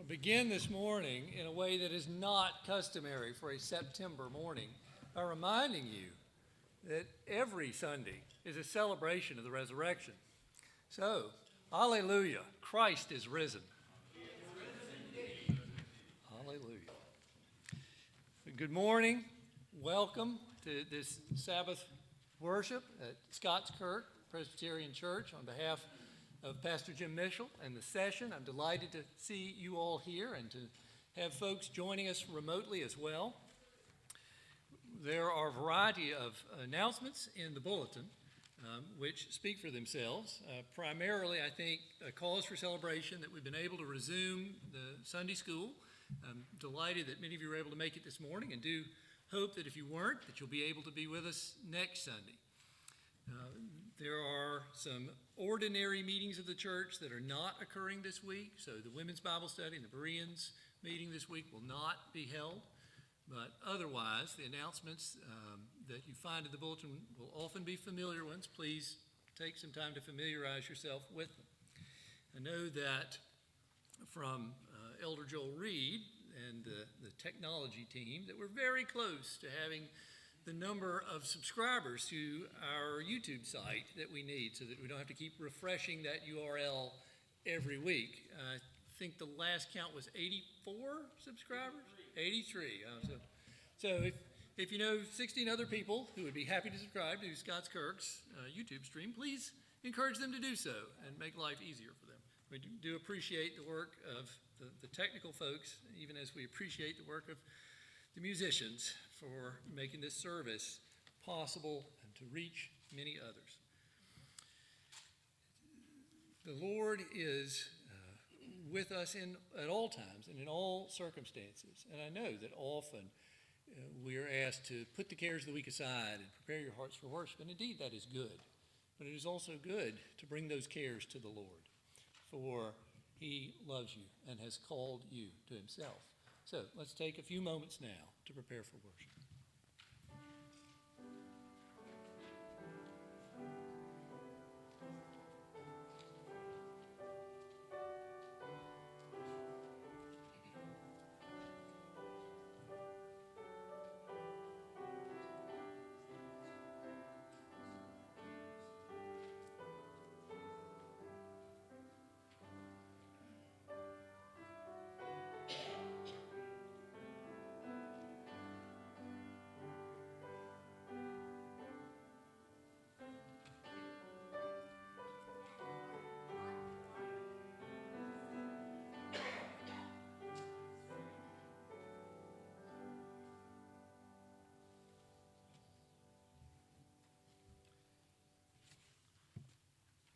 Begin this morning in a way that is not customary for a September morning by reminding you that every Sunday is a celebration of the resurrection. So, hallelujah, Christ is risen. Hallelujah. Good morning. Welcome to this Sabbath worship at Scots Kirk Presbyterian Church. On behalf of Pastor Jim Mitchell and the session, I'm delighted to see you all here and to have folks joining us remotely as well. There are a variety of announcements in the bulletin which speak for themselves. Primarily, I think, a cause for celebration that we've been able to resume the Sunday school. I'm delighted that many of you were able to make it this morning, and do hope that if you weren't, that you'll be able to be with us next Sunday. There are some ordinary meetings of the church that are not occurring this week. So the Women's Bible Study and the Bereans meeting this week will not be held. But otherwise, the announcements that you find in the bulletin will often be familiar ones. Please take some time to familiarize yourself with them. I know that from Elder Joel Reed and the technology team that we're very close to having the number of subscribers to our YouTube site that we need, so that we don't have to keep refreshing that URL every week. I think the last count was 84 subscribers? 83. So if you know 16 other people who would be happy to subscribe to Scots Kirk's YouTube stream, please encourage them to do so and make life easier for them. We do appreciate the work of the technical folks, even as we appreciate the work of the musicians for making this service possible and to reach many others. The Lord is with us at all times and in all circumstances. And I know that often we are asked to put the cares of the week aside and prepare your hearts for worship. And indeed, that is good. But it is also good to bring those cares to the Lord, for He loves you and has called you to Himself. So let's take a few moments now to prepare for worship.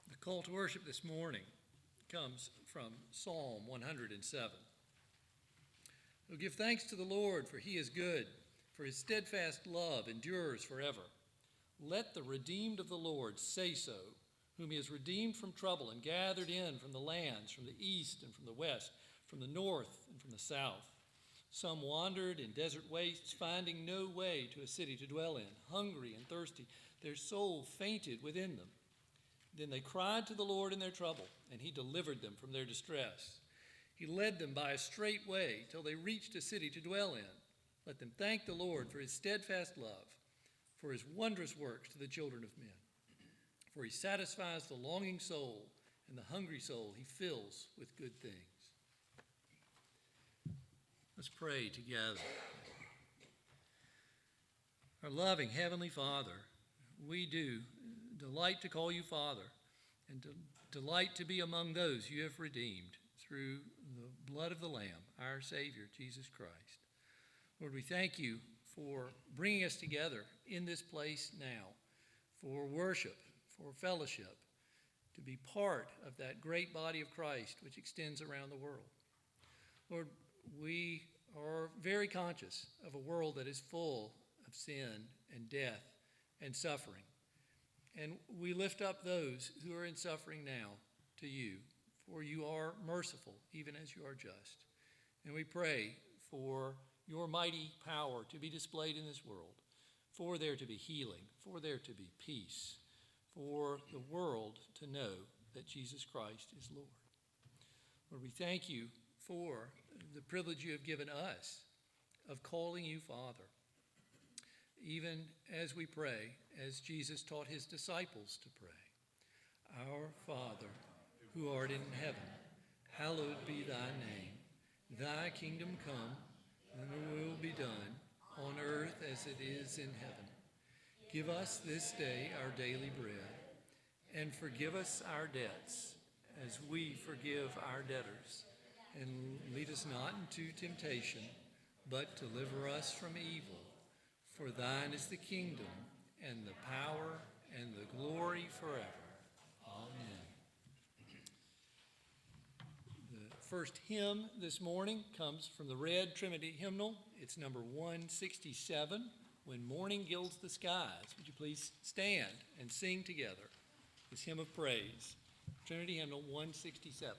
The call to worship this morning comes from Psalm 107. Oh, give thanks to the Lord, for He is good, for His steadfast love endures forever. Let the redeemed of the Lord say so, whom He has redeemed from trouble and gathered in from the lands, from the east and from the west, from the north and from the south. Some wandered in desert wastes, finding no way to a city to dwell in, hungry and thirsty. Their soul fainted within them. Then they cried to the Lord in their trouble, and He delivered them from their distress. He led them by a straight way till they reached a city to dwell in. Let them thank the Lord for His steadfast love, for His wondrous works to the children of men. For He satisfies the longing soul, and the hungry soul He fills with good things. Let's pray together. Our loving Heavenly Father, we do delight to call You Father, and to delight to be among those You have redeemed through the blood of the Lamb, our Savior, Jesus Christ. Lord, we thank You for bringing us together in this place now, for worship, for fellowship, to be part of that great body of Christ which extends around the world. Lord, we are very conscious of a world that is full of sin and death and suffering. And we lift up those who are in suffering now to You, for You are merciful, even as You are just. And we pray for Your mighty power to be displayed in this world, for there to be healing, for there to be peace, for the world to know that Jesus Christ is Lord. Lord, we thank You for the privilege you have given us of calling you Father, even as we pray, as Jesus taught his disciples to pray. Our Father, who art in heaven, hallowed be thy name. Thy kingdom come, and thy will be done, on earth as it is in heaven. Give us this day our daily bread, and forgive us our debts, as we forgive our debtors. And lead us not into temptation, but deliver us from evil. For thine is the kingdom, and the power, and the glory forever. Amen. The first hymn this morning comes from the Red Trinity Hymnal. It's number 167, When Morning Gilds the Skies. Would you please stand and sing together this hymn of praise? Trinity Hymnal 167.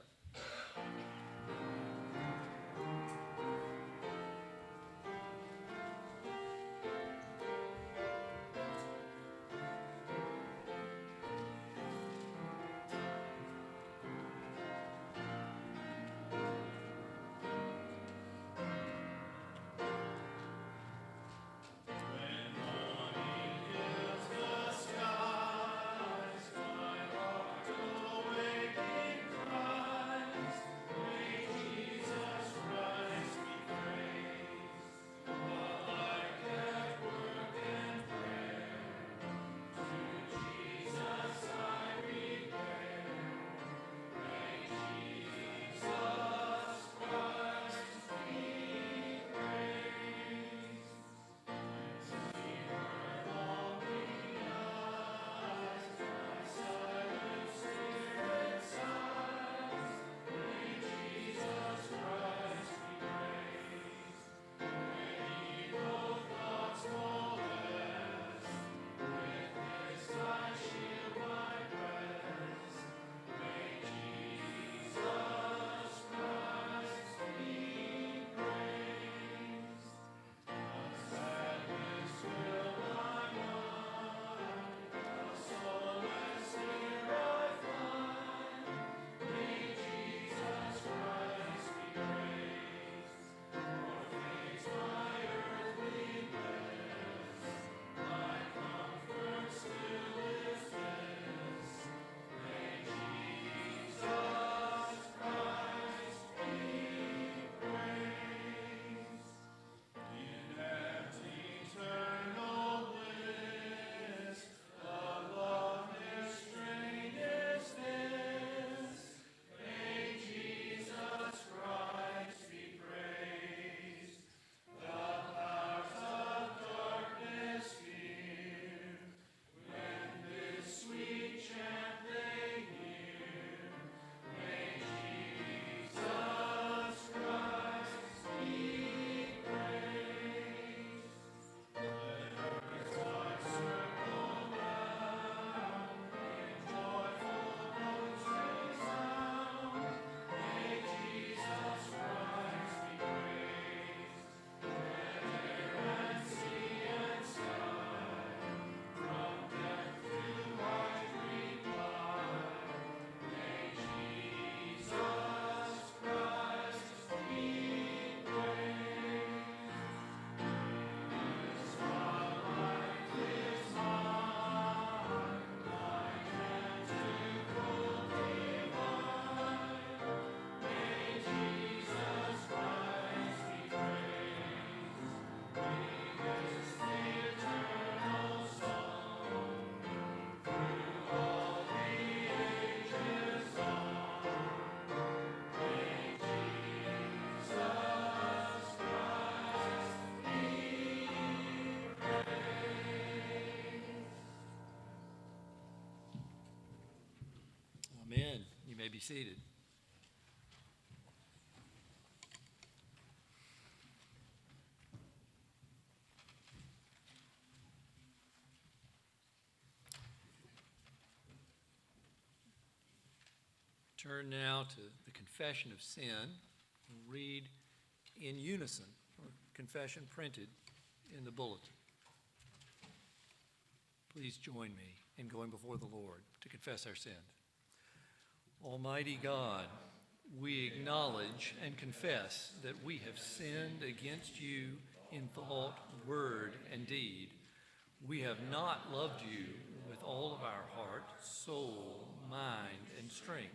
Amen. You may be seated. Turn now to the confession of sin. We'll read in unison, or confession printed in the bulletin. Please join me in going before the Lord to confess our sins. Almighty God, we acknowledge and confess that we have sinned against you in thought, word, and deed. We have not loved you with all of our heart, soul, mind, and strength.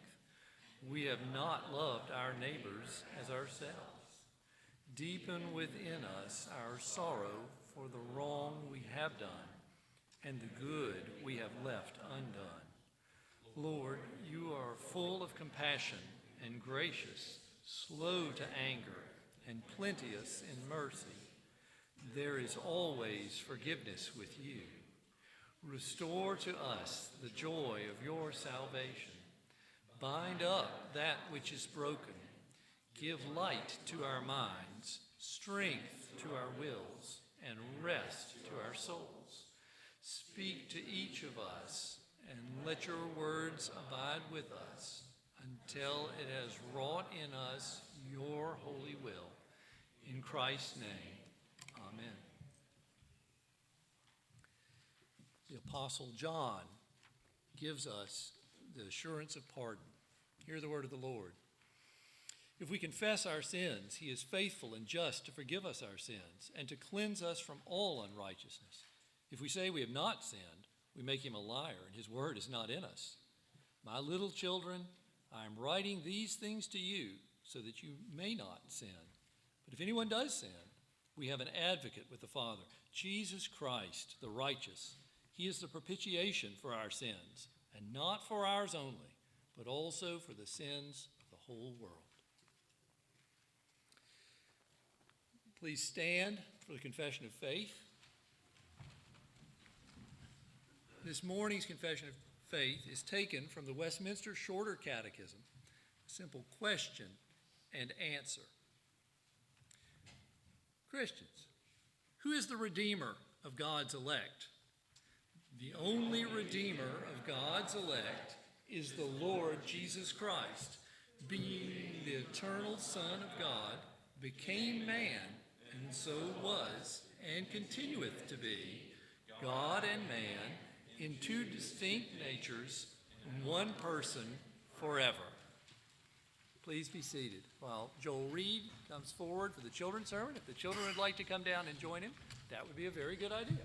We have not loved our neighbors as ourselves. Deepen within us our sorrow for the wrong we have done and the good we have left undone. Lord, you are full of compassion and gracious, slow to anger, and plenteous in mercy. There is always forgiveness with you. Restore to us the joy of your salvation. Bind up that which is broken. Give light to our minds, strength to our wills, and rest to our souls. Speak to each of us, and let your words abide with us until it has wrought in us your holy will. In Christ's name, amen. The Apostle John gives us the assurance of pardon. Hear the word of the Lord. If we confess our sins, he is faithful and just to forgive us our sins and to cleanse us from all unrighteousness. If we say we have not sinned, we make him a liar, and his word is not in us. My little children, I am writing these things to you so that you may not sin. But if anyone does sin, we have an advocate with the Father, Jesus Christ, the righteous. He is the propitiation for our sins, and not for ours only, but also for the sins of the whole world. Please stand for the confession of faith. This morning's confession of faith is taken from the Westminster Shorter Catechism, a simple question and answer. Christians, who is the Redeemer of God's elect? The only Redeemer of God's elect is the Lord Jesus Christ, being the eternal Son of God, became man, and so was, and continueth to be, God and man, in two distinct natures, one person, forever. Please be seated while Joel Reed comes forward for the children's sermon. If the children would like to come down and join him, that would be a very good idea.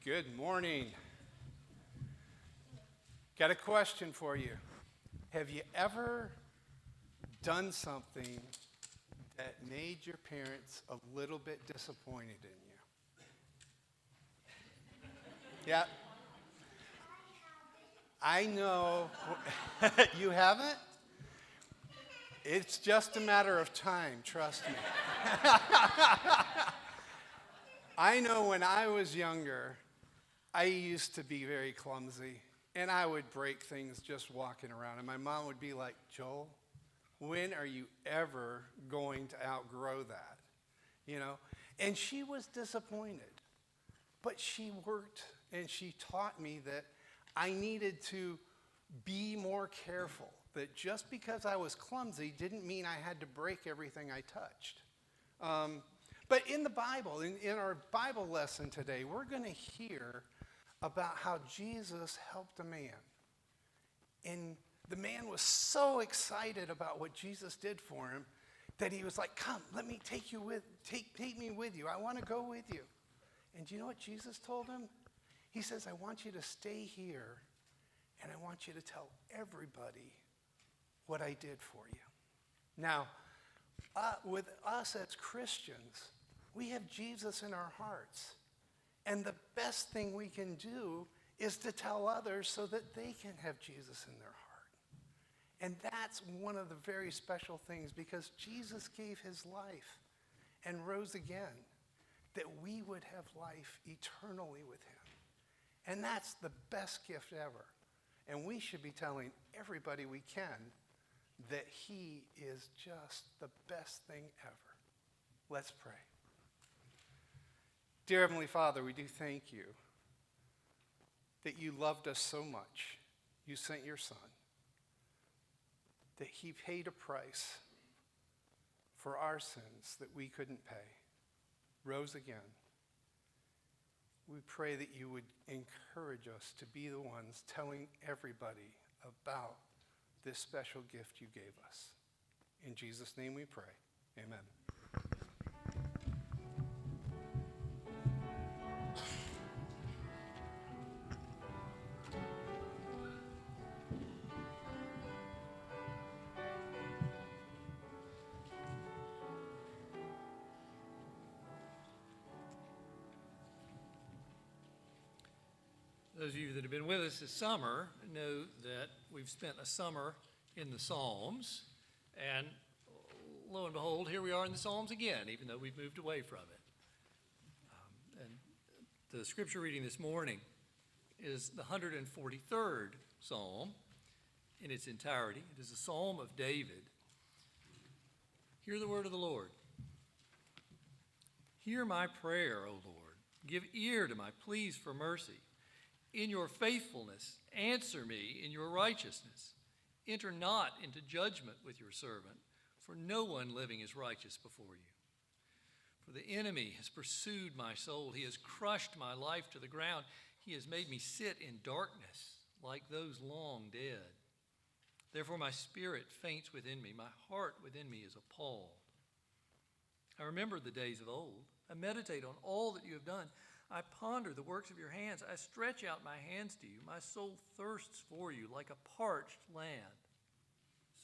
Good morning. Got a question for you. Have you ever done something that made your parents a little bit disappointed in you? Yeah. I know. You haven't? It's just a matter of time, trust me. I know when I was younger, I used to be very clumsy, and I would break things just walking around. And my mom would be like, Joel, when are you ever going to outgrow that? You know? And she was disappointed. But she worked, and she taught me that I needed to be more careful. That just because I was clumsy didn't mean I had to break everything I touched. But in the Bible, in our Bible lesson today, we're going to hear about how Jesus helped a man. And the man was so excited about what Jesus did for him that he was like, come, let me take me with you. I want to go with you. And do you know what Jesus told him? He says, I want you to stay here, and I want you to tell everybody what I did for you. Now, with us as Christians, we have Jesus in our hearts. And the best thing we can do is to tell others so that they can have Jesus in their heart. And that's one of the very special things, because Jesus gave his life and rose again, that we would have life eternally with him. And that's the best gift ever. And we should be telling everybody we can that he is just the best thing ever. Let's pray. Dear Heavenly Father, we do thank you that you loved us so much. You sent your Son, that he paid a price for our sins that we couldn't pay, rose again, We pray that you would encourage us to be the ones telling everybody about this special gift you gave us. In Jesus' name we pray. Amen. Those of you that have been with us this summer know that we've spent a summer in the Psalms, and lo and behold, here we are in the Psalms again, even though we've moved away from it. And the scripture reading this morning is the 143rd Psalm in its entirety. It is a Psalm of David. Hear the word of the Lord. Hear my prayer, O Lord. Give ear to my pleas for mercy. In your faithfulness, answer me in your righteousness. Enter not into judgment with your servant, for no one living is righteous before you. For the enemy has pursued my soul. He has crushed my life to the ground. He has made me sit in darkness like those long dead. Therefore my spirit faints within me. My heart within me is appalled. I remember the days of old. I meditate on all that you have done. I ponder the works of your hands. I stretch out my hands to you. My soul thirsts for you like a parched land.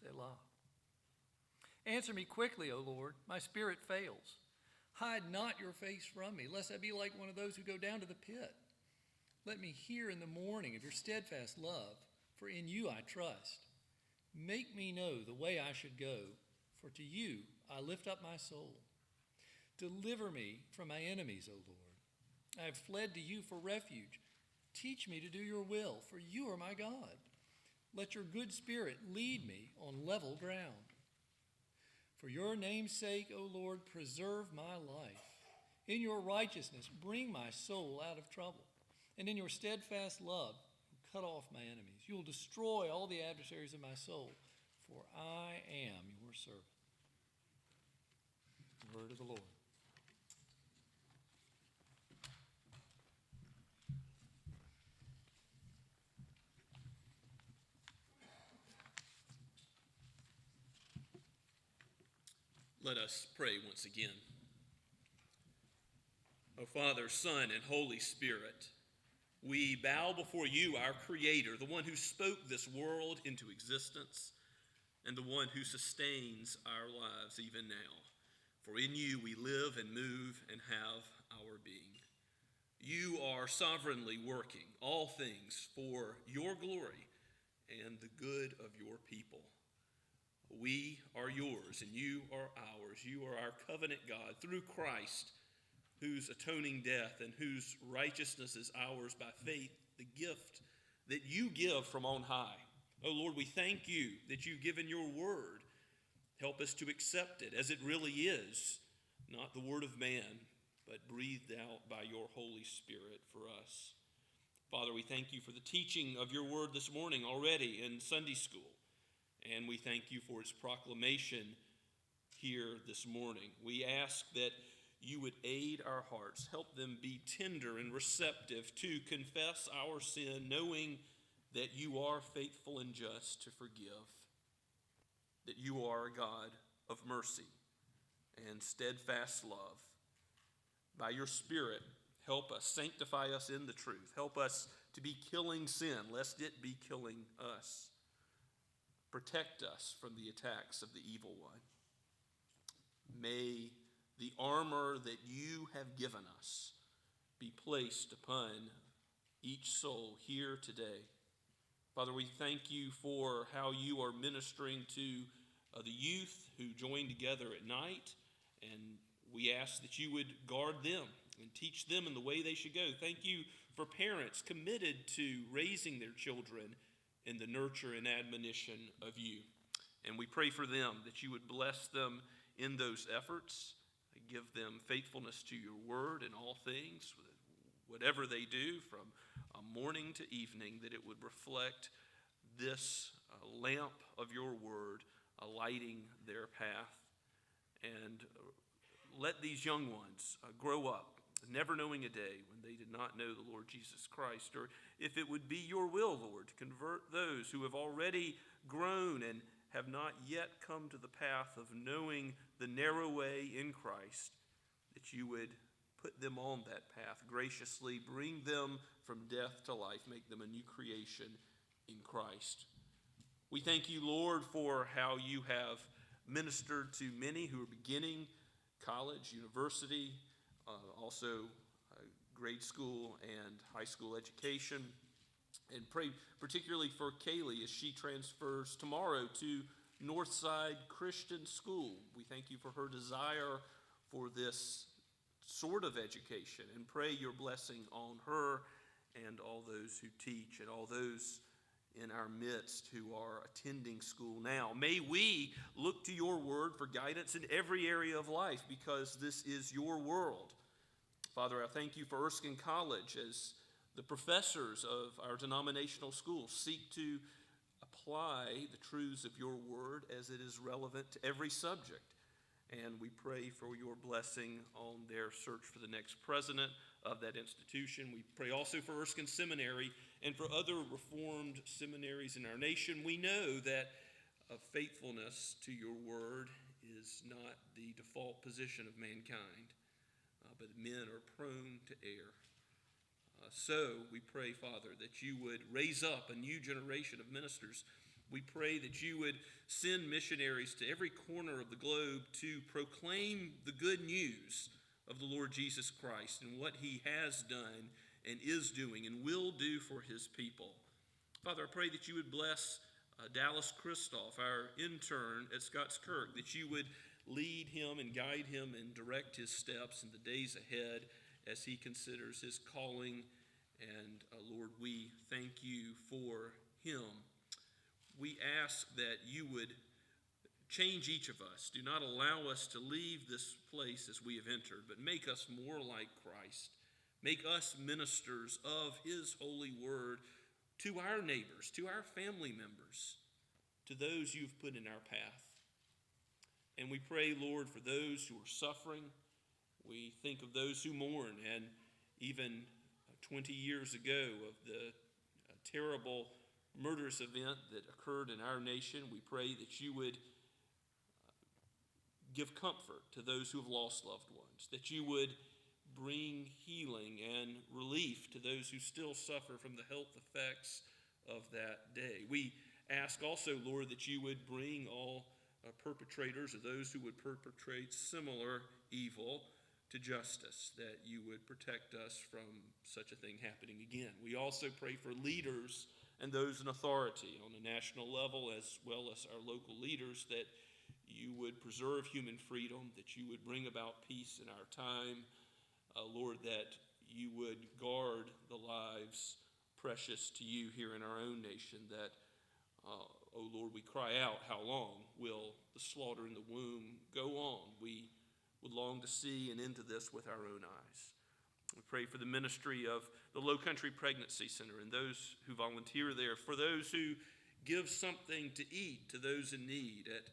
Selah. Answer me quickly, O Lord. My spirit fails. Hide not your face from me, lest I be like one of those who go down to the pit. Let me hear in the morning of your steadfast love, for in you I trust. Make me know the way I should go, for to you I lift up my soul. Deliver me from my enemies, O Lord. I have fled to you for refuge. Teach me to do your will, for you are my God. Let your good spirit lead me on level ground. For your name's sake, O Lord, preserve my life. In your righteousness, bring my soul out of trouble. And in your steadfast love, cut off my enemies. You will destroy all the adversaries of my soul, for I am your servant. Word of the Lord. Let us pray once again. O Father, Son, and Holy Spirit, we bow before you, our Creator, the one who spoke this world into existence and the one who sustains our lives even now. For in you we live and move and have our being. You are sovereignly working all things for your glory and the good of your people. We are yours and you are ours. You are our covenant God through Christ, whose atoning death and whose righteousness is ours by faith, the gift that you give from on high. Oh Lord, we thank you that you've given your word. Help us to accept it as it really is, not the word of man, but breathed out by your Holy Spirit for us. Father, we thank you for the teaching of your word this morning already in Sunday school. And we thank you for its proclamation here this morning. We ask that you would aid our hearts, help them be tender and receptive to confess our sin, knowing that you are faithful and just to forgive, that you are a God of mercy and steadfast love. By your Spirit, help us, sanctify us in the truth. Help us to be killing sin, lest it be killing us. Protect us from the attacks of the evil one. May the armor that you have given us be placed upon each soul here today. Father, we thank you for how you are ministering to the youth who join together at night, and we ask that you would guard them and teach them in the way they should go. Thank you for parents committed to raising their children in the nurture and admonition of you. And we pray for them that you would bless them in those efforts, give them faithfulness to your word in all things, whatever they do from morning to evening, that it would reflect this lamp of your word lighting their path. And let these young ones grow up never knowing a day when they did not know the Lord Jesus Christ, or if it would be your will, Lord, to convert those who have already grown and have not yet come to the path of knowing the narrow way in Christ, that you would put them on that path, graciously bring them from death to life, make them a new creation in Christ. We thank you, Lord, for how you have ministered to many who are beginning college, university, also grade school and high school education. And pray particularly for Kaylee as she transfers tomorrow to Northside Christian School. We thank you for her desire for this sort of education, and pray your blessing on her and all those who teach and all those in our midst who are attending school now. May we look to your word for guidance in every area of life, because this is your world. Father, I thank you for Erskine College as the professors of our denominational school seek to apply the truths of your word as it is relevant to every subject. And we pray for your blessing on their search for the next president of that institution. We pray also for Erskine Seminary and for other Reformed seminaries in our nation. We know that faithfulness to your word is not the default position of mankind, but men are prone to err. So we pray, Father, that you would raise up a new generation of ministers. We pray that you would send missionaries to every corner of the globe to proclaim the good news of the Lord Jesus Christ and what he has done and is doing and will do for his people. Father, I pray that you would bless Dallas Christoph, our intern at Scots Kirk, that you would lead him and guide him and direct his steps in the days ahead as he considers his calling. And Lord, we thank you for him. We ask that you would change each of us. Do not allow us to leave this place as we have entered, but make us more like Christ. Make us ministers of his holy word to our neighbors, to our family members, to those you've put in our path. And we pray, Lord, for those who are suffering. We think of those who mourn, and even 20 years ago of the terrible murderous event that occurred in our nation. We pray that you would give comfort to those who have lost loved ones, that you would bring healing and relief to those who still suffer from the health effects of that day. We ask also, Lord, that you would bring all perpetrators or those who would perpetrate similar evil to justice, that you would protect us from such a thing happening again. We also pray for leaders and those in authority on a national level as well as our local leaders, that you would preserve human freedom, that you would bring about peace in our time. Lord, that you would guard the lives precious to you here in our own nation, that, oh Lord, we cry out, how long will the slaughter in the womb go on? We would long to see an end to this with our own eyes. We pray for the ministry of the Low Country Pregnancy Center and those who volunteer there, for those who give something to eat to those in need at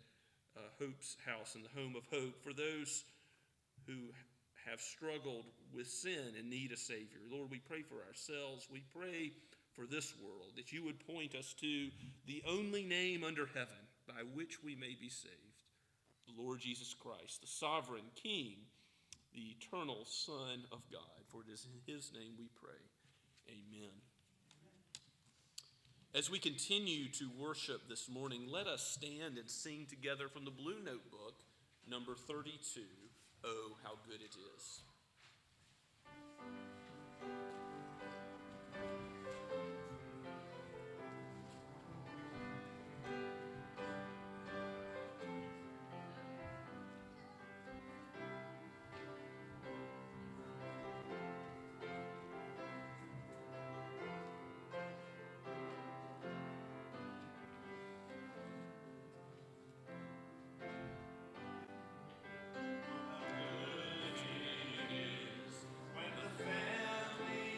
Hope's House and the Home of Hope, for those who have struggled with sin and need a Savior. Lord, we pray for ourselves. We pray for this world, that you would point us to the only name under heaven by which we may be saved, the Lord Jesus Christ, the sovereign King, the eternal Son of God. For it is in his name we pray. Amen. As we continue to worship this morning, let us stand and sing together from the Blue Notebook, number 32, Oh, How Good It Is. When the family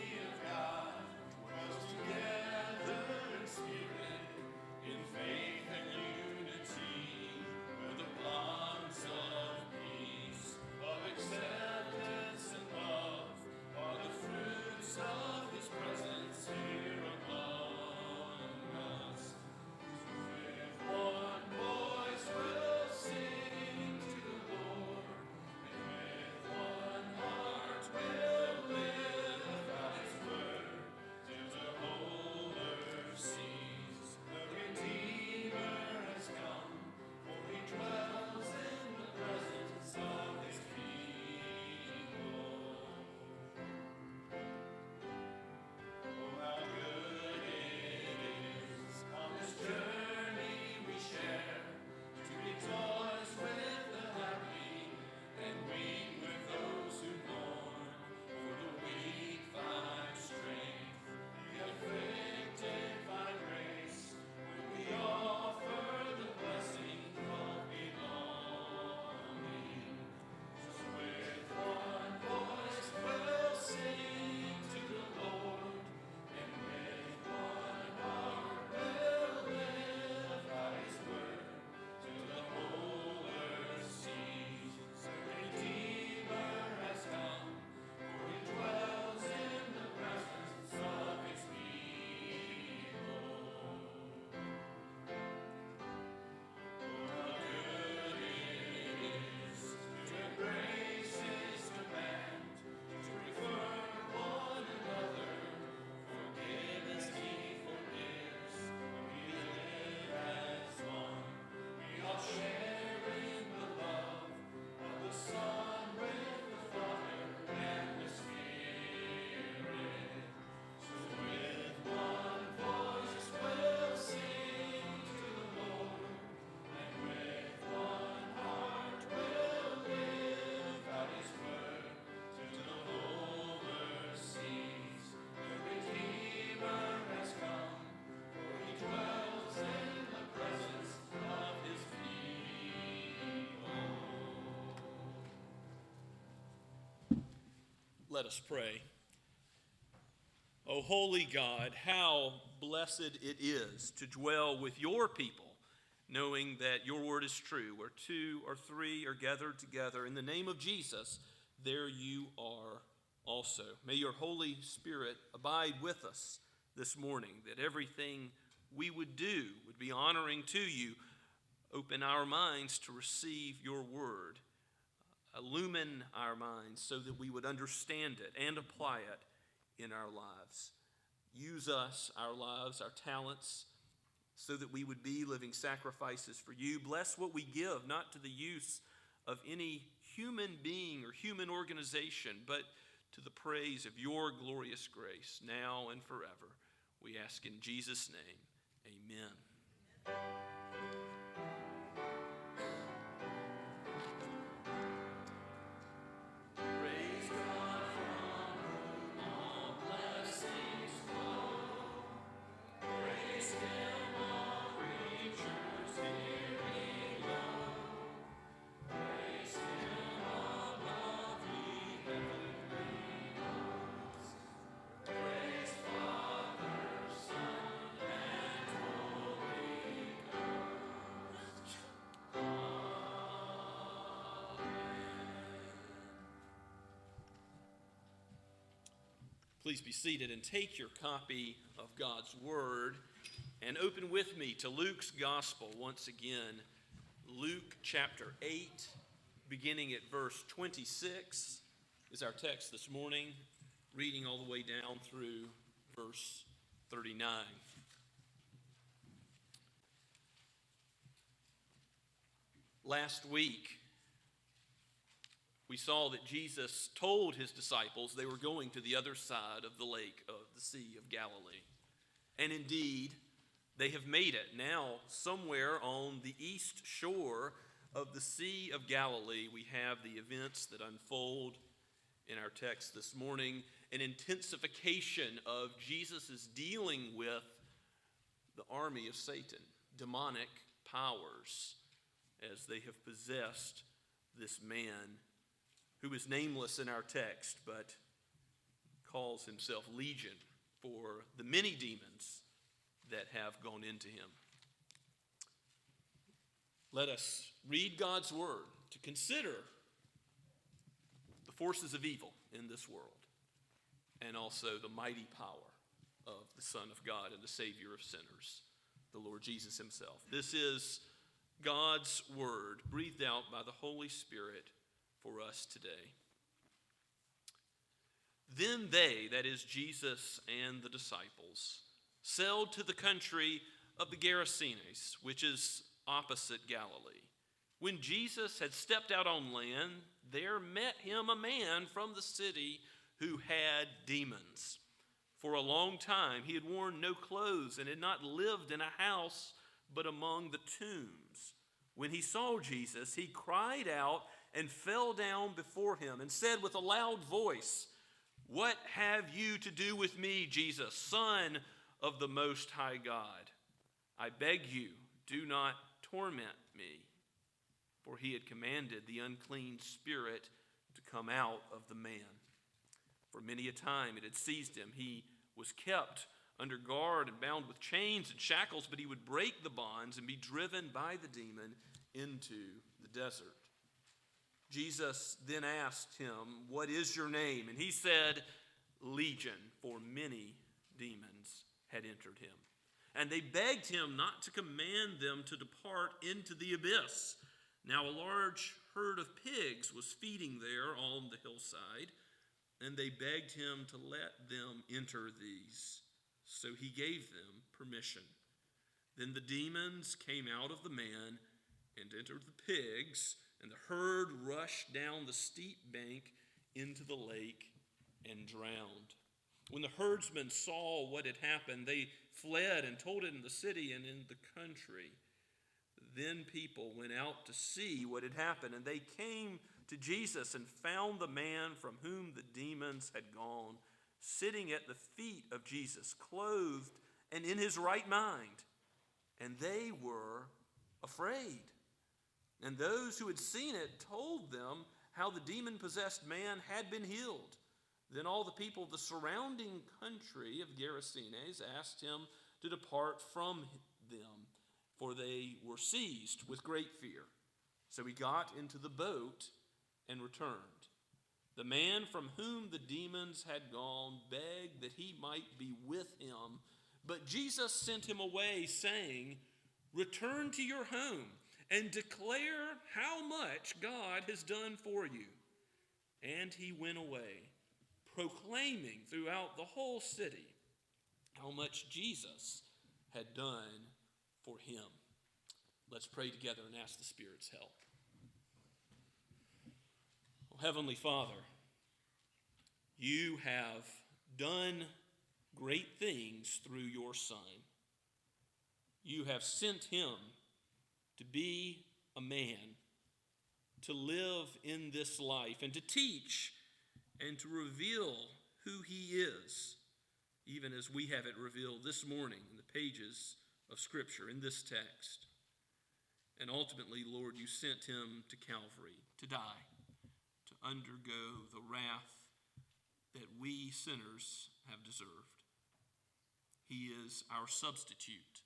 Let us pray. O holy God, how blessed it is to dwell with your people, knowing that your word is true. Where two or three are gathered together in the name of Jesus, there you are also. May your Holy Spirit abide with us this morning, that everything we would do would be honoring to you. Open our minds to receive your word. Illumine our minds so that we would understand it and apply it in our lives. Use us, our lives, our talents, so that we would be living sacrifices for you. Bless what we give, not to the use of any human being or human organization, but to the praise of your glorious grace, now and forever. We ask in Jesus' name, amen. Please be seated and take your copy of God's Word and open with me to Luke's Gospel once again. Luke chapter 8, beginning at verse 26, is our text this morning, reading all the way down through verse 39. Last week, we saw that Jesus told his disciples they were going to the other side of the lake of the Sea of Galilee. And indeed, they have made it. Now, somewhere on the east shore of the Sea of Galilee, we have the events that unfold in our text this morning, an intensification of Jesus' dealing with the army of Satan, demonic powers, as they have possessed this man who is nameless in our text, but calls himself Legion for the many demons that have gone into him. Let us read God's word to consider the forces of evil in this world, and also the mighty power of the Son of God and the Savior of sinners, the Lord Jesus himself. This is God's word, breathed out by the Holy Spirit for us today. Then they, that is Jesus and the disciples, sailed to the country of the Gerasenes, which is opposite Galilee. When Jesus had stepped out on land, there met him a man from the city who had demons. For a long time he had worn no clothes and had not lived in a house but among the tombs. When he saw Jesus, he cried out and fell down before him and said with a loud voice, "What have you to do with me, Jesus, Son of the Most High God? I beg you, do not torment me." For he had commanded the unclean spirit to come out of the man. For many a time it had seized him. He was kept under guard and bound with chains and shackles, but he would break the bonds and be driven by the demon into the desert. Jesus then asked him, "What is your name?" And he said, "Legion," for many demons had entered him. And they begged him not to command them to depart into the abyss. Now a large herd of pigs was feeding there on the hillside, and they begged him to let them enter these. So he gave them permission. Then the demons came out of the man and entered the pigs, and the herd rushed down the steep bank into the lake and drowned. When the herdsmen saw what had happened, they fled and told it in the city and in the country. Then people went out to see what had happened, and they came to Jesus and found the man from whom the demons had gone, sitting at the feet of Jesus, clothed and in his right mind. And they were afraid. And those who had seen it told them how the demon-possessed man had been healed. Then all the people of the surrounding country of Gerasenes asked him to depart from them, for they were seized with great fear. So he got into the boat and returned. The man from whom the demons had gone begged that he might be with him, but Jesus sent him away, saying, "Return to your home and declare how much God has done for you." And he went away, proclaiming throughout the whole city how much Jesus had done for him. Let's pray together and ask the Spirit's help. Oh, Heavenly Father, you have done great things through your Son. You have sent him to be a man, to live in this life, and to teach and to reveal who he is, even as we have it revealed this morning in the pages of Scripture, in this text. And ultimately, Lord, you sent him to Calvary to die, to undergo the wrath that we sinners have deserved. He is our substitute,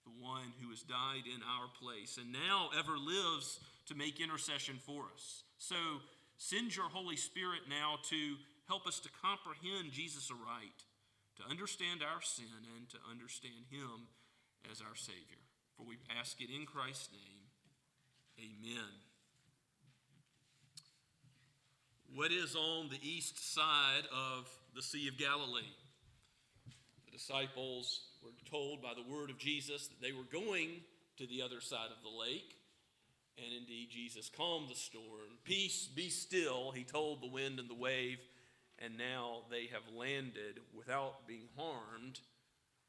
the one who has died in our place and now ever lives to make intercession for us. So send your Holy Spirit now to help us to comprehend Jesus aright, to understand our sin and to understand him as our Savior. For we ask it in Christ's name. Amen. What is on the east side of the Sea of Galilee? The disciples were told by the word of Jesus that they were going to the other side of the lake. And indeed, Jesus calmed the storm. "Peace, be still," he told the wind and the wave. And now they have landed without being harmed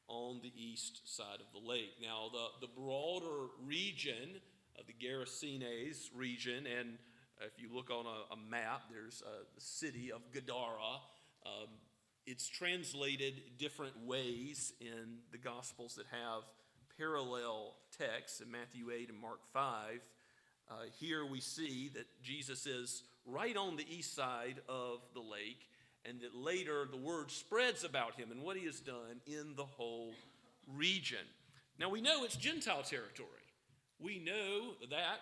on the east side of the lake. Now, the broader region of the Gerasenes region, and if you look on a map, there's the city of Gadara. It's translated different ways in the Gospels that have parallel texts in Matthew 8 and Mark 5. Here we see that Jesus is right on the east side of the lake, and that later the word spreads about him and what he has done in the whole region. Now we know it's Gentile territory. We know that,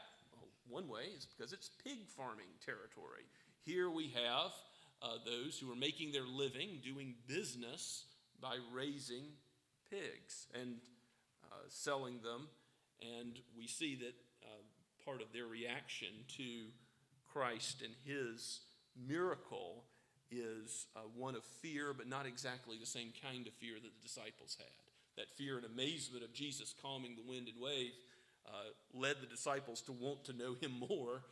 one way is because it's pig farming territory. Here we have those who are making their living doing business by raising pigs and selling them. And we see that part of their reaction to Christ and his miracle is one of fear, but not exactly the same kind of fear that the disciples had. That fear and amazement of Jesus calming the wind and wave led the disciples to want to know him more,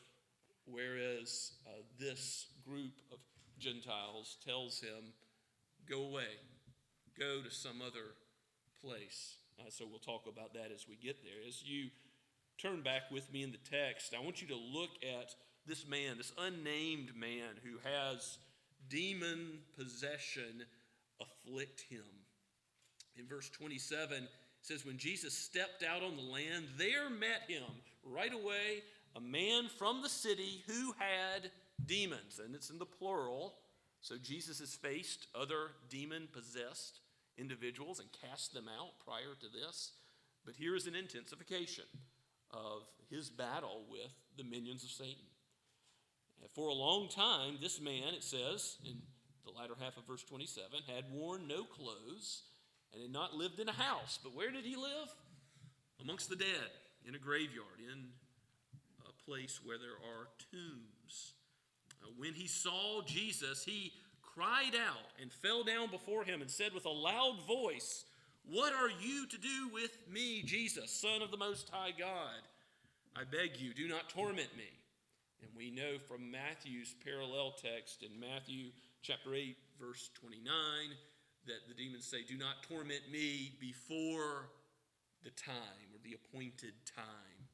whereas this group of Gentiles tells him, "Go away, go to some other place." So we'll talk about that as we get there. As you turn back with me in the text, I want you to look at this man, this unnamed man who has demon possession afflict him. In verse 27, it says, "When Jesus stepped out on the land, there met him right away a man from the city who had demons." And it's in the plural. So Jesus has faced other demon-possessed individuals and cast them out prior to this. But here is an intensification of his battle with the minions of Satan. For a long time, this man, it says in the latter half of verse 27, had worn no clothes and had not lived in a house. But where did he live? Amongst the dead, in a graveyard, in a place where there are tombs. When he saw Jesus, he cried out and fell down before him and said with a loud voice, "What are you to do with me, Jesus, Son of the Most High God? I beg you, do not torment me." And we know from Matthew's parallel text in Matthew chapter 8, verse 29, that the demons say, "Do not torment me before the time," or the appointed time.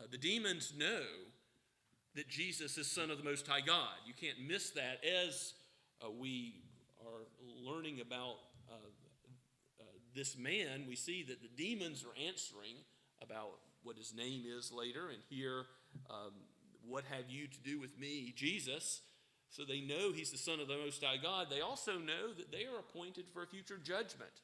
The demons know that Jesus is Son of the Most High God. You can't miss that. As we are learning about this man, we see that the demons are answering about what his name is later. And here, "What have you to do with me, Jesus?" So they know he's the Son of the Most High God. They also know that they are appointed for a future judgment,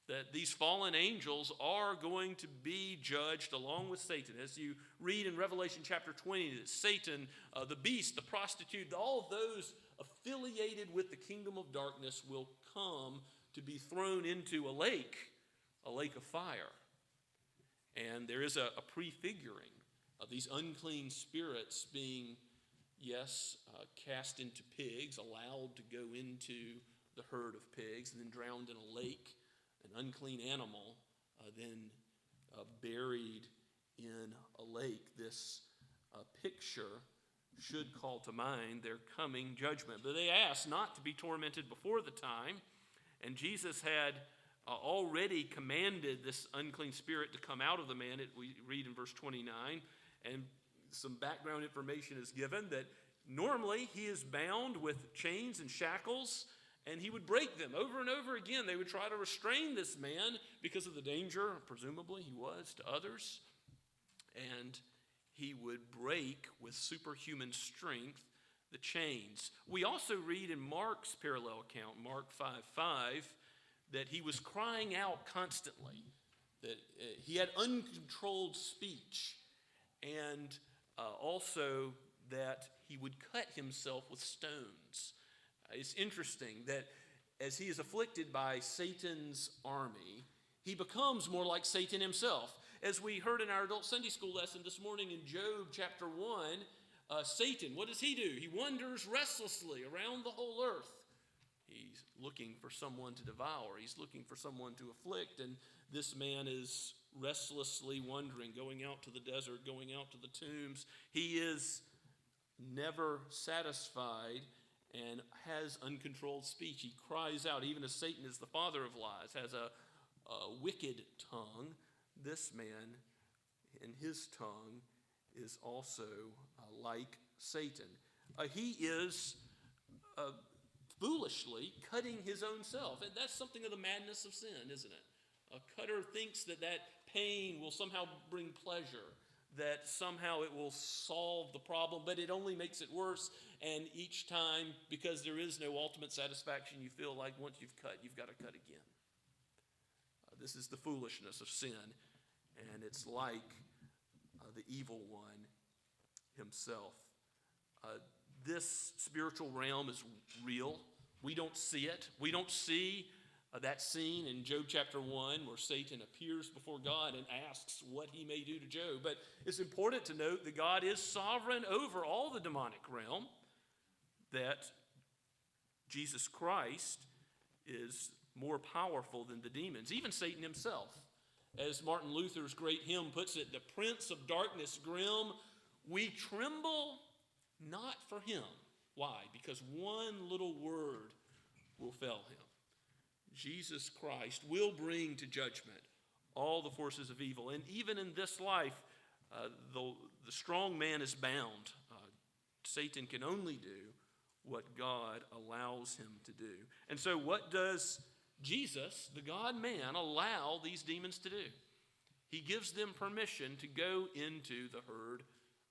that these fallen angels are going to be judged along with Satan. As you read in Revelation chapter 20, that Satan, the beast, the prostitute, all of those affiliated with the kingdom of darkness will come to be thrown into a lake of fire. And there is a prefiguring of these unclean spirits being, cast into pigs, allowed to go into the herd of pigs, and then drowned in a lake, an unclean animal, then buried in a lake. This picture should call to mind their coming judgment. But they asked not to be tormented before the time, and Jesus had already commanded this unclean spirit to come out of the man. We read in verse 29, and some background information is given that normally he is bound with chains and shackles, and he would break them over and over again. They would try to restrain this man because of the danger, presumably, he was to others. And he would break with superhuman strength the chains. We also read in Mark's parallel account, Mark 5:5, that he was crying out constantly, that he had uncontrolled speech, and also that he would cut himself with stones. It's interesting that as he is afflicted by Satan's army, he becomes more like Satan himself. As we heard in our adult Sunday school lesson this morning in Job chapter 1, Satan, what does he do? He wanders restlessly around the whole earth. He's looking for someone to devour. He's looking for someone to afflict. And this man is restlessly wandering, going out to the desert, going out to the tombs. He is never satisfied and has uncontrolled speech. He cries out, even as Satan is the father of lies, has a wicked tongue. This man, in his tongue, is also like Satan. He is foolishly cutting his own self. And that's something of the madness of sin, isn't it? A cutter thinks that pain will somehow bring pleasure, that somehow it will solve the problem, but it only makes it worse. And each time, because there is no ultimate satisfaction, you feel like once you've cut, you've got to cut again. This is the foolishness of sin, and it's like the evil one himself. This spiritual realm is real. We don't see it. We don't see that scene in Job chapter 1 where Satan appears before God and asks what he may do to Job. But it's important to note that God is sovereign over all the demonic realm, that Jesus Christ is more powerful than the demons, even Satan himself. As Martin Luther's great hymn puts it, the prince of darkness grim, we tremble not for him. Why? Because one little word will fell him. Jesus Christ will bring to judgment all the forces of evil. And even in this life, the strong man is bound. Satan can only do what God allows him to do. And so what does Jesus, the God-man, allow these demons to do? He gives them permission to go into the herd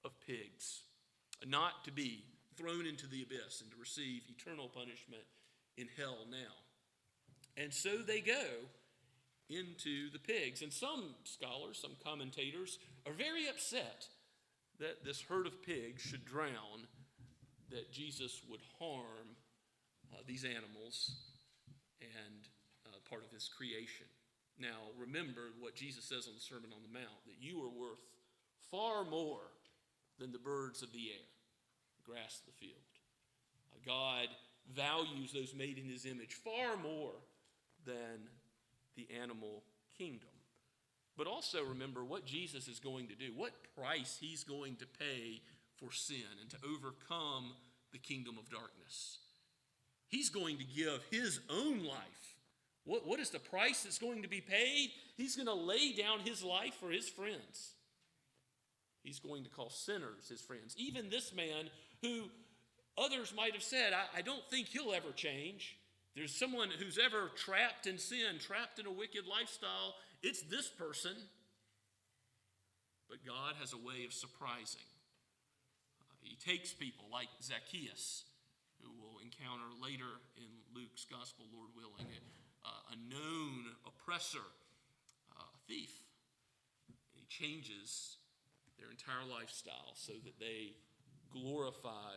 of pigs, not to be thrown into the abyss and to receive eternal punishment in hell now. And so they go into the pigs. And some scholars, some commentators, are very upset that this herd of pigs should drown, that Jesus would harm these animals and part of his creation. Now, remember what Jesus says on the Sermon on the Mount, that you are worth far more than the birds of the air, the grass of the field. God values those made in his image far more than the animal kingdom. But also remember what Jesus is going to do, what price he's going to pay for sin and to overcome the kingdom of darkness. He's going to give his own life. What is the price that's going to be paid? He's going to lay down his life for his friends. He's going to call sinners his friends. Even this man who others might have said, I don't think he'll ever change. There's someone who's ever trapped in sin, trapped in a wicked lifestyle. It's this person. But God has a way of surprising. He takes people like Zacchaeus who we'll encounter later in Luke's gospel, Lord willing, a known oppressor, a thief. He changes their entire lifestyle so that they glorify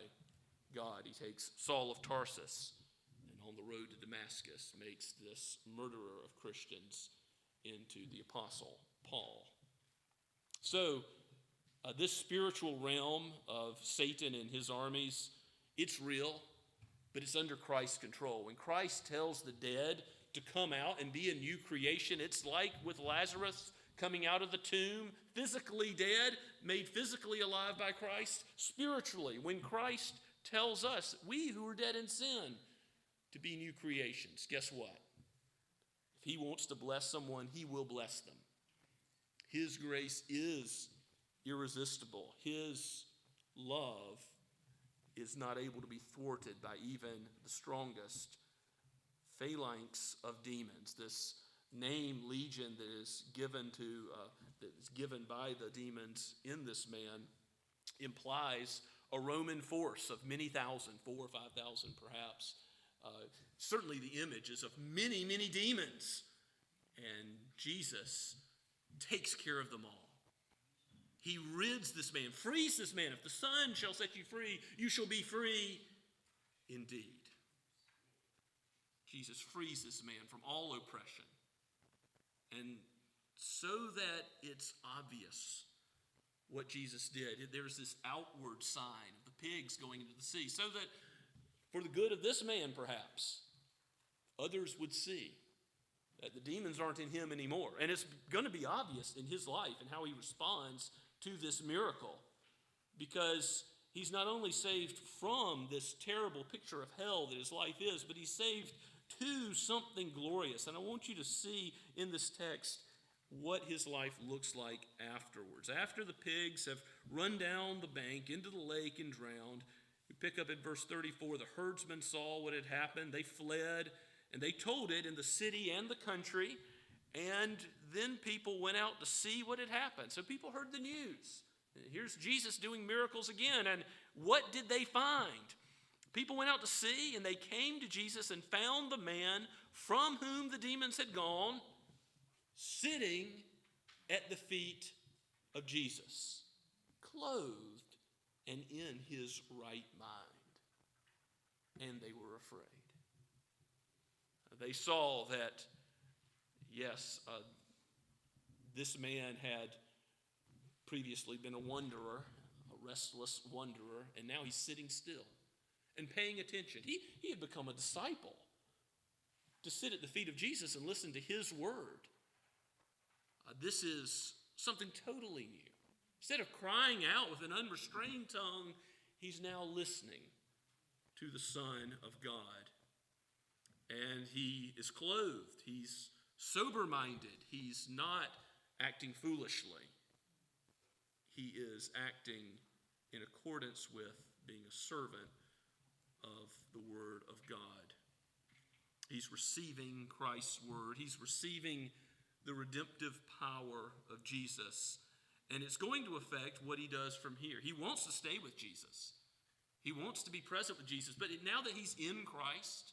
God. He takes Saul of Tarsus and on the road to Damascus makes this murderer of Christians into the apostle Paul. So this spiritual realm of Satan and his armies, it's real, but it's under Christ's control. When Christ tells the dead to come out and be a new creation, it's like with Lazarus coming out of the tomb, physically dead, made physically alive by Christ. Spiritually, when Christ tells us, we who are dead in sin, to be new creations, guess what? If he wants to bless someone, he will bless them. His grace is irresistible. His love is not able to be thwarted by even the strongest phalanx of demons. This name legion that is given by the demons in this man implies a Roman force of many thousand, 4,000 or 5,000 perhaps. Certainly the image is of many, many demons. And Jesus takes care of them all. He rids this man, frees this man. If the Son shall set you free, you shall be free indeed. Jesus frees this man from all oppression. And so that it's obvious what Jesus did, there's this outward sign of the pigs going into the sea, so that for the good of this man, perhaps, others would see that the demons aren't in him anymore. And it's going to be obvious in his life and how he responds to this miracle, because he's not only saved from this terrible picture of hell that his life is, but he's saved to something glorious. And I want you to see in this text what his life looks like afterwards. After the pigs have run down the bank into the lake and drowned, we pick up at verse 34, the herdsmen saw what had happened. They fled, and they told it in the city and the country, and then people went out to see what had happened. So people heard the news. Here's Jesus doing miracles again, and what did they find? People went out to see, and they came to Jesus and found the man from whom the demons had gone, sitting at the feet of Jesus, clothed and in his right mind. And they were afraid. They saw that, yes, this man had previously been a wanderer, a restless wanderer, and now he's sitting still and paying attention. He had become a disciple to sit at the feet of Jesus and listen to his word. This is something totally new. Instead of crying out with an unrestrained tongue, he's now listening to the Son of God. And he is clothed. He's sober-minded. He's not acting foolishly. He is acting in accordance with being a servant of the Word of God. He's receiving Christ's Word. He's receiving the redemptive power of Jesus. And it's going to affect what he does from here. He wants to stay with Jesus. He wants to be present with Jesus. But now that he's in Christ,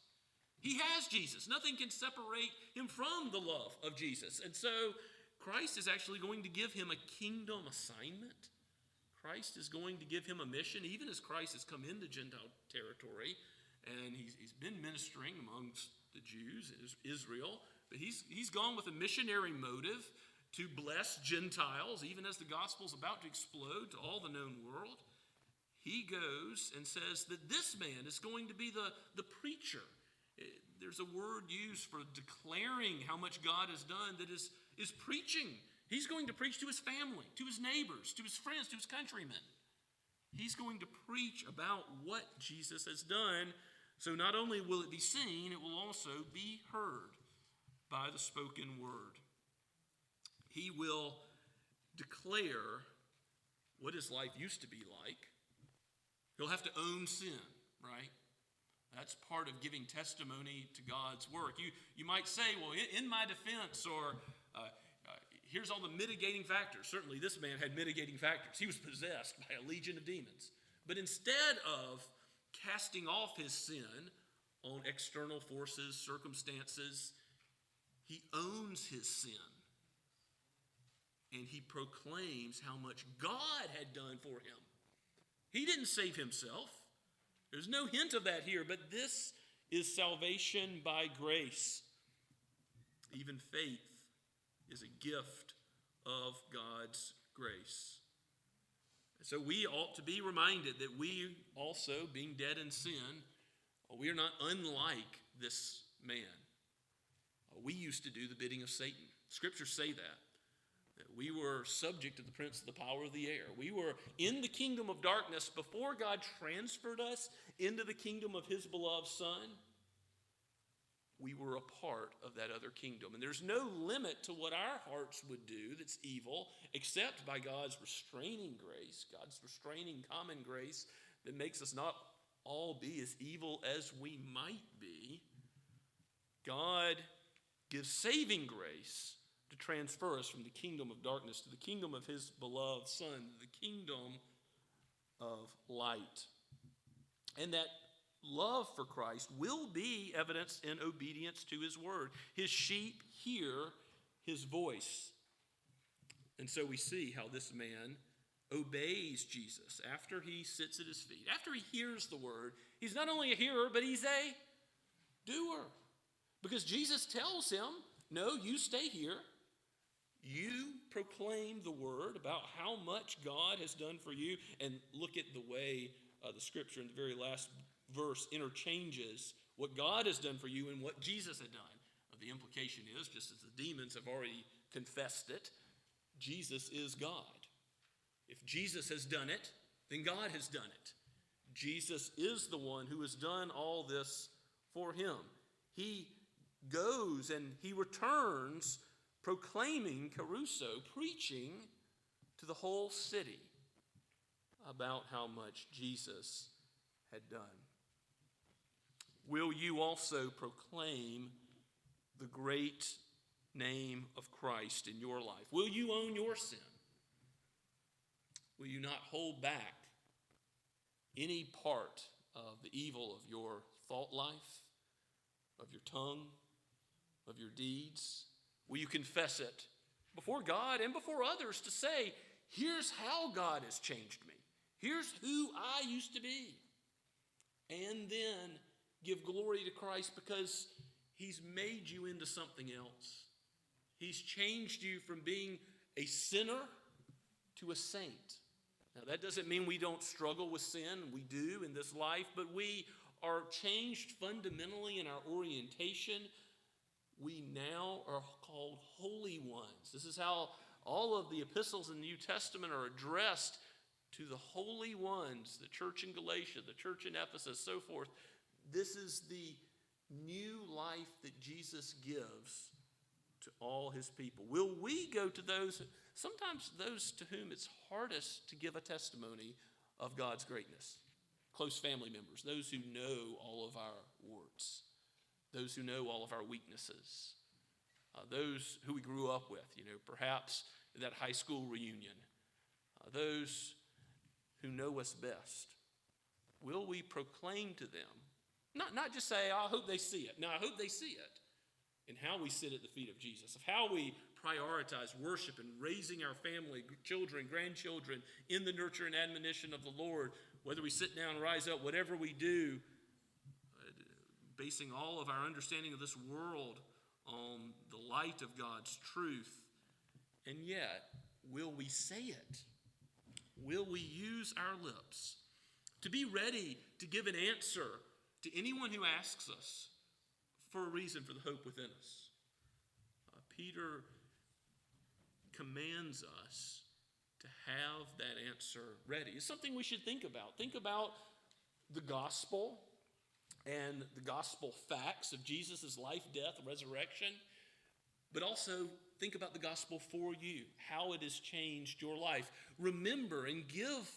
he has Jesus. Nothing can separate him from the love of Jesus. And so Christ is actually going to give him a kingdom assignment. Christ is going to give him a mission, even as Christ has come into Gentile territory. And he's been ministering amongst the Jews, Israel. But he's gone with a missionary motive to bless Gentiles, even as the gospel's about to explode to all the known world. He goes and says that this man is going to be the preacher. There's a word used for declaring how much God has done that is preaching. He's going to preach to his family, to his neighbors, to his friends, to his countrymen. He's going to preach about what Jesus has done. So not only will it be seen, it will also be heard by the spoken word. He will declare what his life used to be like. He'll have to own sin, right? That's part of giving testimony to God's work. You might say, well, in my defense, or here's all the mitigating factors. Certainly this man had mitigating factors. He was possessed by a legion of demons. But instead of casting off his sin on external forces, circumstances. He owns his sin. And he proclaims how much God had done for him. He didn't save himself. There's no hint of that here, but this is salvation by grace. Even faith is a gift of God's grace. So we ought to be reminded that we also, being dead in sin, we are not unlike this man. We used to do the bidding of Satan. Scriptures say that we were subject to the prince of the power of the air. We were in the kingdom of darkness before God transferred us into the kingdom of his beloved Son. We were a part of that other kingdom. And there's no limit to what our hearts would do that's evil, except by God's restraining grace, God's restraining common grace that makes us not all be as evil as we might be. God gives saving grace to transfer us from the kingdom of darkness to the kingdom of his beloved Son, the kingdom of light. And that love for Christ will be evidenced in obedience to his word. His sheep hear his voice. And so we see how this man obeys Jesus after he sits at his feet. After he hears the word, he's not only a hearer, but he's a doer. Because Jesus tells him, no, you stay here. You proclaim the word about how much God has done for you. And look at the way the scripture in the very last verse interchanges what God has done for you and what Jesus had done. The implication is, just as the demons have already confessed it, Jesus is God. If Jesus has done it, then God has done it. Jesus is the one who has done all this for him. He goes and he returns proclaiming, caruso, preaching to the whole city about how much Jesus had done. Will you also proclaim the great name of Christ in your life? Will you own your sin? Will you not hold back any part of the evil of your thought life, of your tongue, of your deeds? Will you confess it before God and before others to say, here's how God has changed me. Here's who I used to be. And then give glory to Christ because he's made you into something else. He's changed you from being a sinner to a saint. Now, that doesn't mean we don't struggle with sin. We do in this life, but we are changed fundamentally in our orientation. We now are called holy ones. This is how all of the epistles in the New Testament are addressed to the holy ones, the church in Galatia, the church in Ephesus, so forth. This is the new life that Jesus gives to all his people. Will we go to those, sometimes those to whom it's hardest to give a testimony of God's greatness? Close family members, those who know all of our warts, those who know all of our weaknesses, those who we grew up with, perhaps that high school reunion, those who know us best. Will we proclaim to them, not just say, I hope they see it. No, I hope they see it in how we sit at the feet of Jesus, of how we prioritize worship and raising our family, children, grandchildren in the nurture and admonition of the Lord, whether we sit down, rise up, whatever we do, basing all of our understanding of this world on the light of God's truth. And yet, will we say it? Will we use our lips to be ready to give an answer to anyone who asks us for a reason for the hope within us? Peter commands us to have that answer ready. It's something we should think about. Think about the gospel and the gospel facts of Jesus' life, death, resurrection, but also think about the gospel for you, how it has changed your life. Remember and give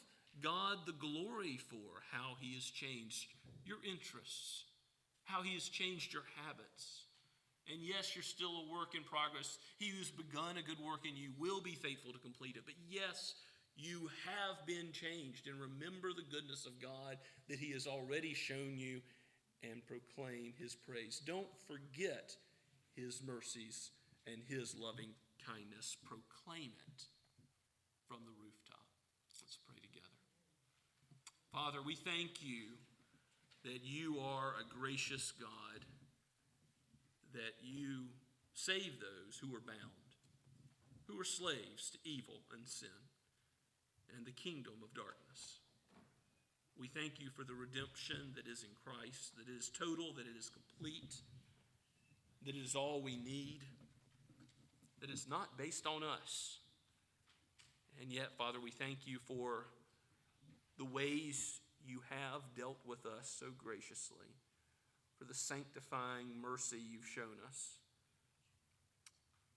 God the glory for how he has changed your interests, how he has changed your habits. And yes, you're still a work in progress. He who's begun a good work in you will be faithful to complete it. But yes, You have been changed, and remember the goodness of God that he has already shown you, and proclaim his praise. Don't forget his mercies and his loving kindness. Proclaim it from the rooftop. Let's pray together. Father, we thank you that you are a gracious God, that you save those who are bound, who are slaves to evil and sin and the kingdom of darkness. We thank you for the redemption that is in Christ, that it is total, that it is complete, that it is all we need, that it's not based on us. And yet, Father, we thank you for the ways you have dealt with us so graciously, for the sanctifying mercy you've shown us.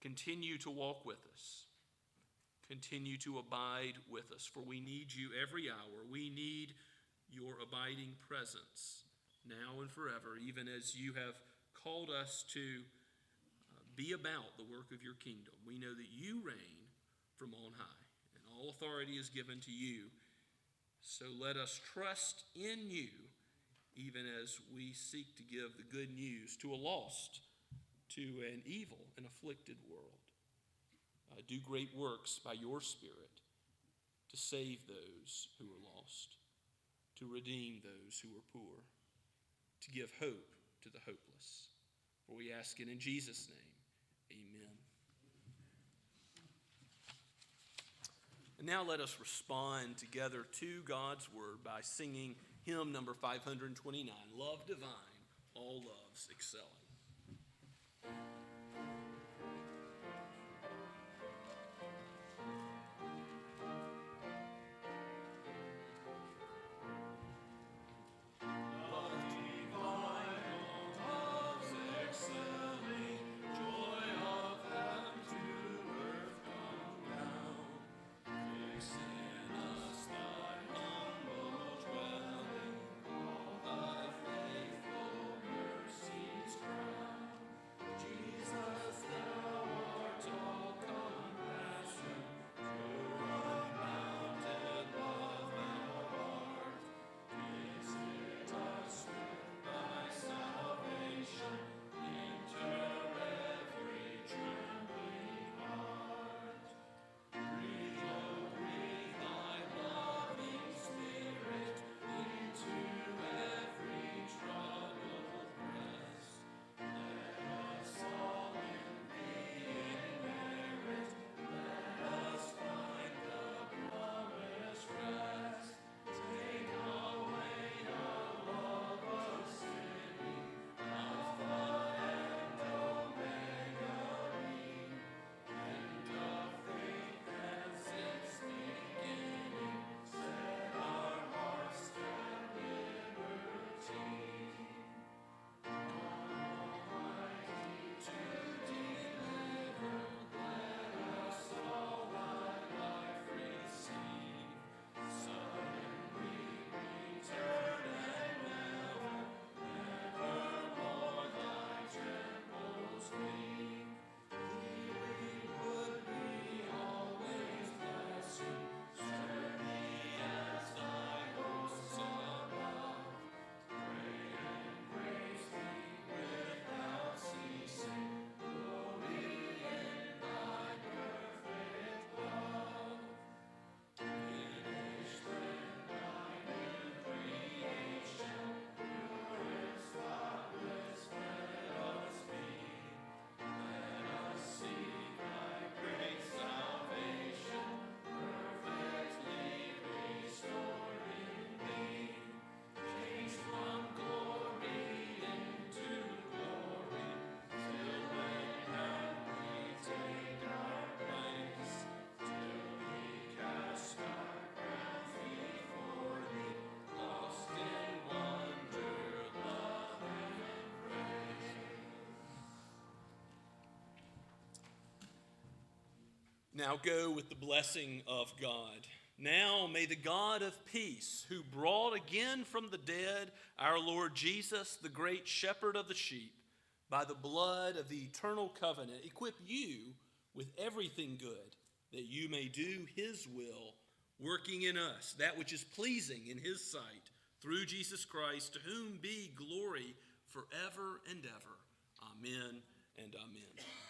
Continue to walk with us. Continue to abide with us, for we need you every hour. We need your abiding presence now and forever, even as you have called us to be about the work of your kingdom. We know that you reign from on high, and all authority is given to you. So let us trust in you, even as we seek to give the good news to a lost, to an evil and afflicted world. Do great works by your Spirit to save those who are lost, to redeem those who are poor, to give hope to the hopeless. For we ask it in Jesus' name. Amen. And now let us respond together to God's word by singing hymn number 529, Love Divine, All Loves Excelling. Now go with the blessing of God. Now may the God of peace, who brought again from the dead our Lord Jesus, the great shepherd of the sheep, by the blood of the eternal covenant, equip you with everything good, that you may do his will working in us that which is pleasing in his sight, through Jesus Christ, to whom be glory forever and ever. Amen and amen.